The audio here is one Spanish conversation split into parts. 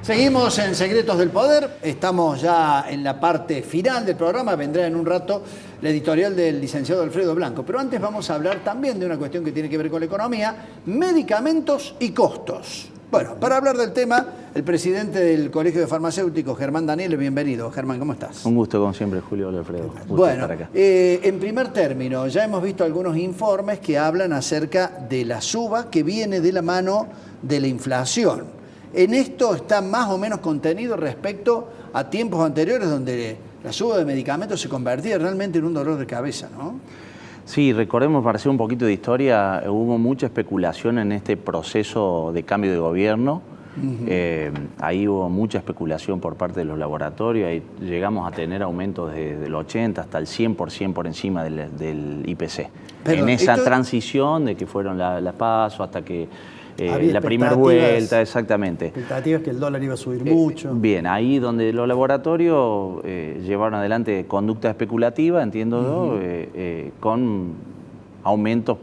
Seguimos en Secretos del Poder, estamos ya en la parte final del programa, vendrá en un rato la editorial del licenciado Alfredo Blanco, pero antes vamos a hablar también de una cuestión que tiene que ver con la economía, medicamentos y costos. Bueno, para hablar del tema, el presidente del Colegio de Farmacéuticos, Germán Daniele, bienvenido. Germán, ¿cómo estás? Un gusto, como siempre, Julio. Hola, Alfredo. Bueno, en primer término, ya hemos visto algunos informes que hablan acerca de la suba que viene de la mano de la inflación. En esto está más o menos contenido respecto a tiempos anteriores donde la suba de medicamentos se convertía realmente en un dolor de cabeza, ¿no? Sí, recordemos, para hacer un poquito de historia, hubo mucha especulación en este proceso de cambio de gobierno. Ahí hubo mucha especulación por parte de los laboratorios, ahí llegamos a tener aumentos desde el 80 hasta el 100% por encima del IPC. Perdón, en esa transición de que fueron las PASO hasta que la primera vuelta, exactamente. Expectativas que el dólar iba a subir mucho. Bien, ahí donde los laboratorios llevaron adelante conducta especulativa, entiendo yo, con aumentos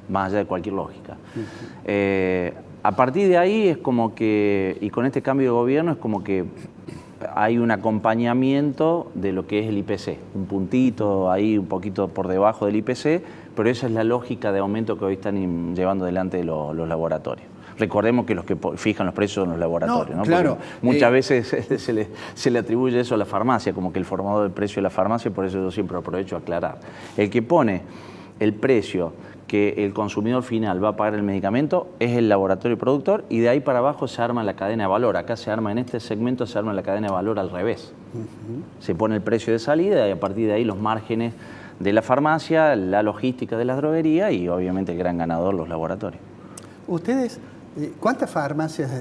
más allá de cualquier lógica. A partir de ahí es como que, y con este cambio de gobierno es como que hay un acompañamiento de lo que es el IPC, un puntito ahí un poquito por debajo del IPC, pero esa es la lógica de aumento que hoy están llevando adelante los laboratorios. Recordemos que los que fijan los precios son los laboratorios, ¿no? Claro. Muchas veces se le atribuye eso a la farmacia, como que el formador del precio de la farmacia, por eso yo siempre aprovecho a aclarar. El que pone el precio que el consumidor final va a pagar el medicamento es el laboratorio productor, y de ahí para abajo se arma la cadena de valor. Acá se arma, en este segmento se arma la cadena de valor al revés. Se pone el precio de salida y a partir de ahí los márgenes de la farmacia, la logística de las droguerías y obviamente el gran ganador, los laboratorios. Ustedes, ¿cuántas farmacias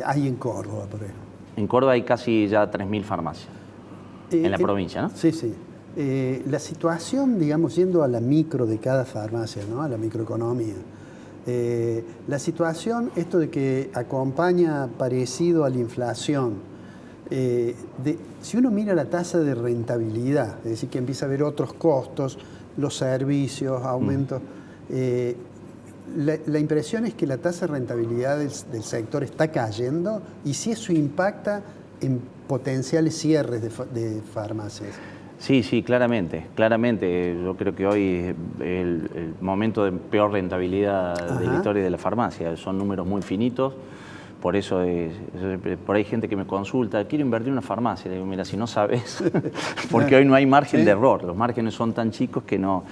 hay en Córdoba, por ejemplo? En Córdoba hay casi ya 3.000 farmacias en la provincia, ¿no? Sí, sí. La situación, digamos, yendo a la micro de cada farmacia, ¿no? A la microeconomía. La situación, esto de que acompaña parecido a la inflación, si uno mira la tasa de rentabilidad, es decir, que empieza a haber otros costos, los servicios, aumentos, la impresión es que la tasa de rentabilidad del sector está cayendo, y si eso impacta en potenciales cierres de farmacias. Sí, sí, claramente. Yo creo que hoy es el momento de peor rentabilidad de la historia de la farmacia. Son números muy finitos. Por eso, por ahí hay gente que me consulta, quiero invertir en una farmacia. Le digo, mira, si no sabes, porque hoy no hay margen de error. Los márgenes son tan chicos que no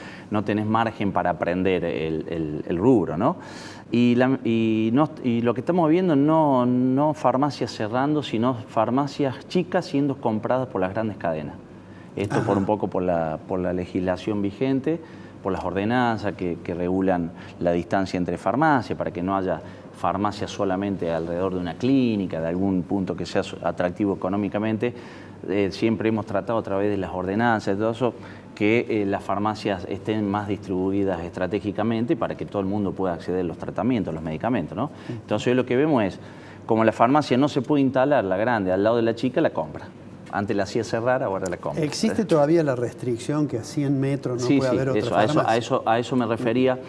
tenés margen para aprender el rubro, ¿no? Y lo que estamos viendo no farmacias cerrando, sino farmacias chicas siendo compradas por las grandes cadenas. Esto por un poco por la legislación vigente, por las ordenanzas que regulan la distancia entre farmacias, para que no haya farmacias solamente alrededor de una clínica, de algún punto que sea atractivo económicamente. Siempre hemos tratado a través de las ordenanzas y todo eso que las farmacias estén más distribuidas estratégicamente para que todo el mundo pueda acceder a los tratamientos, a los medicamentos, ¿no? Entonces hoy lo que vemos es, como la farmacia no se puede instalar, la grande, al lado de la chica, la compra. Antes la hacía cerrar, ahora la compra. ¿Existe todavía la restricción que a 100 metros no puede haber otra farmacia? A eso me refería.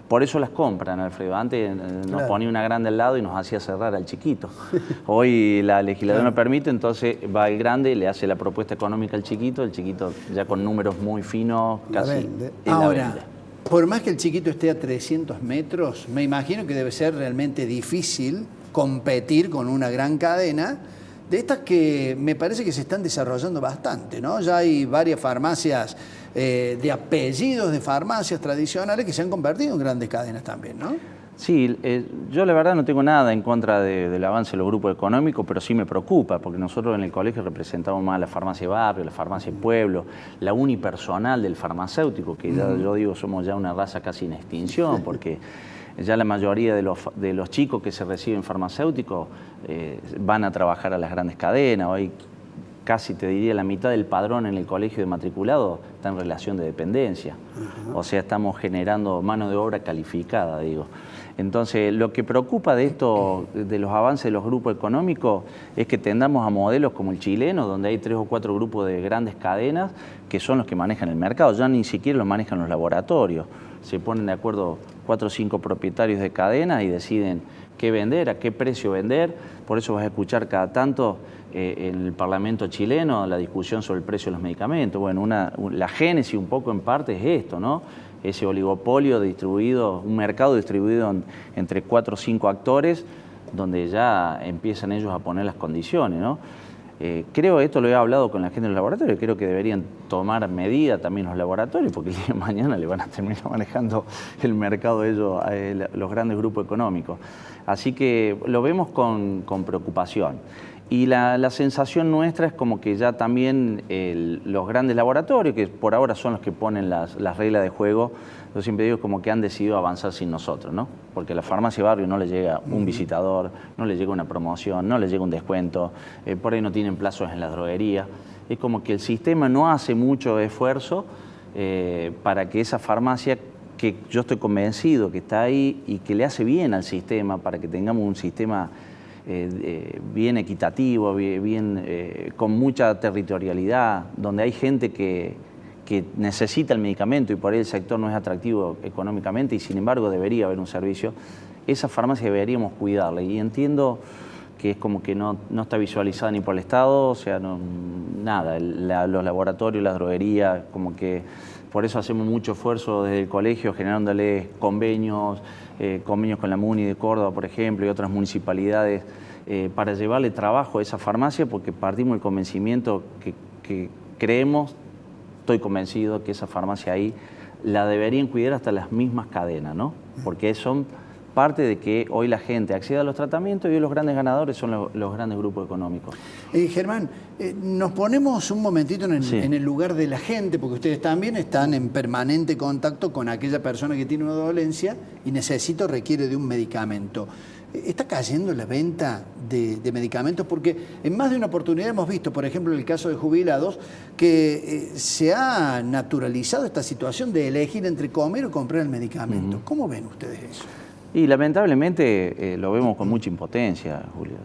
Por eso las compran, Alfredo. Antes nos ponía una grande al lado y nos hacía cerrar al chiquito. Hoy la legislación no permite, entonces va el grande, le hace la propuesta económica al chiquito, el chiquito ya con números muy finos, casi. Ahora, por más que el chiquito esté a 300 metros, me imagino que debe ser realmente difícil competir con una gran cadena de estas que me parece que se están desarrollando bastante, ¿no? Ya hay varias farmacias de apellidos de farmacias tradicionales que se han convertido en grandes cadenas también, ¿no? Sí, yo la verdad no tengo nada en contra del avance de los grupos económicos, pero sí me preocupa, porque nosotros en el colegio representamos más la farmacia de barrio, la farmacia de pueblo, la unipersonal del farmacéutico, que ya, yo digo, somos ya una raza casi en extinción, porque ya la mayoría de los chicos que se reciben farmacéuticos van a trabajar a las grandes cadenas. Hoy casi te diría la mitad del padrón en el colegio de matriculado está en relación de dependencia. O sea, estamos generando mano de obra calificada, digo. Entonces, lo que preocupa de esto, de los avances de los grupos económicos, es que tendamos a modelos como el chileno, donde hay 3 o 4 grupos de grandes cadenas que son los que manejan el mercado. Ya ni siquiera lo manejan los laboratorios. Se ponen de acuerdo 4 o 5 propietarios de cadenas y deciden qué vender, a qué precio vender. Por eso vas a escuchar cada tanto en el Parlamento chileno la discusión sobre el precio de los medicamentos. Bueno, la génesis un poco en parte es esto, ¿no? Ese oligopolio distribuido, un mercado distribuido entre 4 o 5 actores, donde ya empiezan ellos a poner las condiciones, ¿no? Creo, esto lo he hablado con la gente de los laboratorios, creo que deberían tomar medidas también los laboratorios, porque el día de mañana le van a terminar manejando el mercado ellos, los grandes grupos económicos. Así que lo vemos con preocupación. Y la sensación nuestra es como que ya también los grandes laboratorios, que por ahora son los que ponen las reglas de juego, yo siempre digo como que han decidido avanzar sin nosotros, ¿no? Porque a la farmacia de barrio no le llega un visitador, no le llega una promoción, no le llega un descuento, por ahí no tienen plazos en la droguería. Es como que el sistema no hace mucho esfuerzo para que esa farmacia, que yo estoy convencido que está ahí y que le hace bien al sistema, para que tengamos un sistema bien equitativo, con mucha territorialidad, donde hay gente que necesita el medicamento y por ahí el sector no es atractivo económicamente y sin embargo debería haber un servicio, esa farmacia deberíamos cuidarla. Y entiendo que es como que no está visualizada ni por el Estado, o sea, nada, los laboratorios, las droguerías, como que por eso hacemos mucho esfuerzo desde el colegio, generándoles convenios con la MUNI de Córdoba, por ejemplo, y otras municipalidades, para llevarle trabajo a esa farmacia, porque partimos del convencimiento que creemos, estoy convencido que esa farmacia ahí la deberían cuidar hasta las mismas cadenas, ¿no? Porque son parte de que hoy la gente acceda a los tratamientos y hoy los grandes ganadores son los grandes grupos económicos. Germán, nos ponemos un momentito en el lugar de la gente, porque ustedes también están en permanente contacto con aquella persona que tiene una dolencia y requiere de un medicamento. ¿Está cayendo la venta de medicamentos? Porque en más de una oportunidad hemos visto, por ejemplo, en el caso de jubilados, que se ha naturalizado esta situación de elegir entre comer o comprar el medicamento. ¿Cómo ven ustedes eso? Y lamentablemente lo vemos con mucha impotencia, Julio.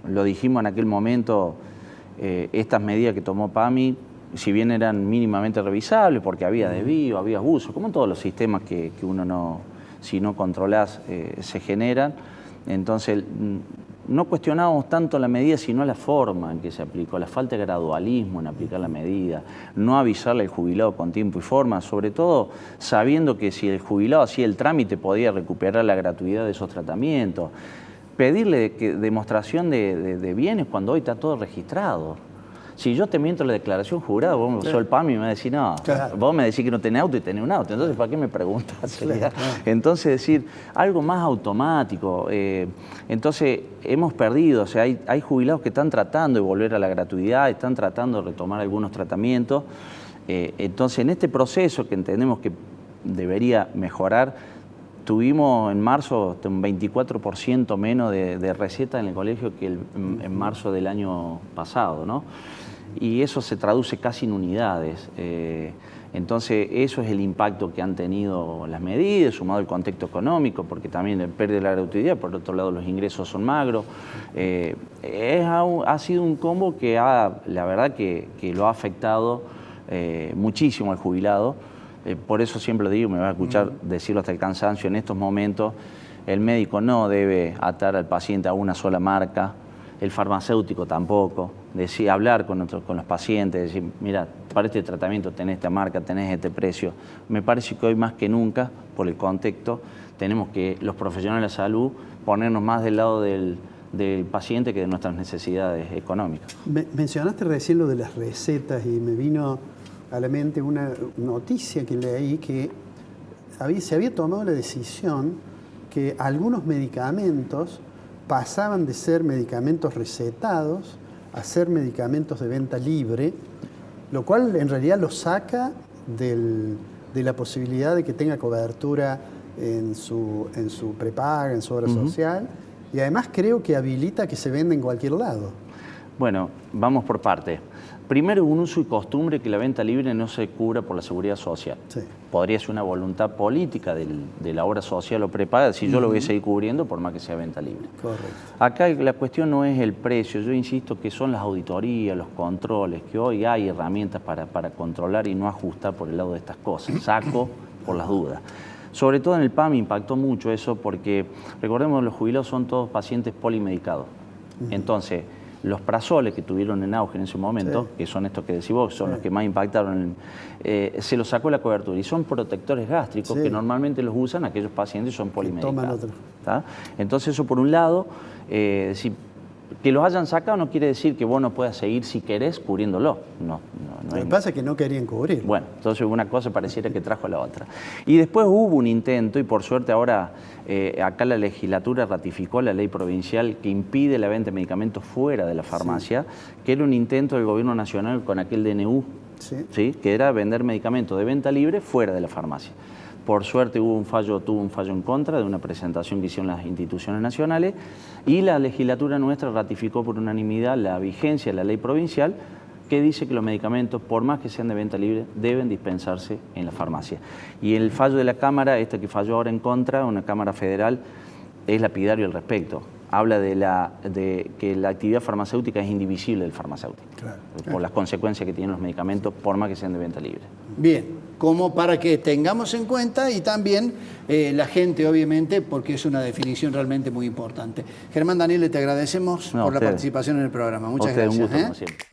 Lo dijimos en aquel momento, estas medidas que tomó PAMI, si bien eran mínimamente revisables, porque había desvío, había abuso, como en todos los sistemas que uno si no controlás, se generan. Entonces, no cuestionábamos tanto la medida, sino la forma en que se aplicó, la falta de gradualismo en aplicar la medida, no avisarle al jubilado con tiempo y forma, sobre todo sabiendo que si el jubilado hacía el trámite podía recuperar la gratuidad de esos tratamientos, pedirle demostración de bienes cuando hoy está todo registrado. Si yo te miento la declaración jurada, vos me pasó el PAMI y me vas a decir, no, vos me decís que no tenés auto y tenés un auto, entonces ¿para qué me preguntas? Entonces, decir, algo más automático. Entonces, hemos perdido, o sea, hay jubilados que están tratando de volver a la gratuidad, están tratando de retomar algunos tratamientos. Entonces, en este proceso que entendemos que debería mejorar, tuvimos en marzo un 24% menos de recetas en el colegio que en marzo del año pasado, ¿no? Y eso se traduce casi en unidades. Entonces, eso es el impacto que han tenido las medidas, sumado al contexto económico, porque también pierde la gratuidad, por otro lado los ingresos son magros. Ha sido un combo que la verdad que lo ha afectado muchísimo al jubilado. Por eso siempre lo digo, me va a escuchar decirlo hasta el cansancio, en estos momentos el médico no debe atar al paciente a una sola marca, el farmacéutico tampoco, hablar con los pacientes, decir, mira, para este tratamiento tenés esta marca, tenés este precio. Me parece que hoy más que nunca, por el contexto, tenemos que los profesionales de la salud ponernos más del lado del paciente que de nuestras necesidades económicas. Mencionaste recién lo de las recetas y me vino a la mente una noticia que leí que se había tomado la decisión que algunos medicamentos pasaban de ser medicamentos recetados a ser medicamentos de venta libre, lo cual en realidad los saca de la posibilidad de que tenga cobertura en su prepaga, en su obra social, y además creo que habilita que se venda en cualquier lado. Bueno, vamos por partes. Primero, un uso y costumbre que la venta libre no se cubra por la seguridad social. Sí. Podría ser una voluntad política de la obra social o prepaga si yo lo voy a seguir cubriendo por más que sea venta libre. Correcto. Acá la cuestión no es el precio, yo insisto que son las auditorías, los controles, que hoy hay herramientas para controlar y no ajustar por el lado de estas cosas. Saco por las dudas. Sobre todo en el PAM impactó mucho eso porque, recordemos, los jubilados son todos pacientes polimedicados. Entonces, los prazoles que tuvieron en auge en ese momento, que son estos que decís vos, son los que más impactaron, se los sacó la cobertura y son protectores gástricos que normalmente los usan aquellos pacientes que son polimedicados. Entonces eso por un lado, que los hayan sacado no quiere decir que vos no puedas seguir si querés cubriéndolo. Lo que pasa es que no querían cubrir. Bueno, entonces una cosa pareciera que trajo a la otra. Y después hubo un intento, y por suerte ahora acá la legislatura ratificó la ley provincial que impide la venta de medicamentos fuera de la farmacia, que era un intento del gobierno nacional con aquel DNU, que era vender medicamentos de venta libre fuera de la farmacia. Por suerte tuvo un fallo en contra de una presentación que hicieron las instituciones nacionales y la legislatura nuestra ratificó por unanimidad la vigencia de la ley provincial que dice que los medicamentos, por más que sean de venta libre, deben dispensarse en la farmacia. Y el fallo de la Cámara, que falló ahora en contra, una Cámara federal, es lapidario al respecto. Habla de que la actividad farmacéutica es indivisible del farmacéutico, por las consecuencias que tienen los medicamentos, por más que sean de venta libre. Bien, como para que tengamos en cuenta y también la gente, obviamente, porque es una definición realmente muy importante. Germán, Daniel, te agradecemos por la participación en el programa. Muchas gracias. Un gusto, como siempre.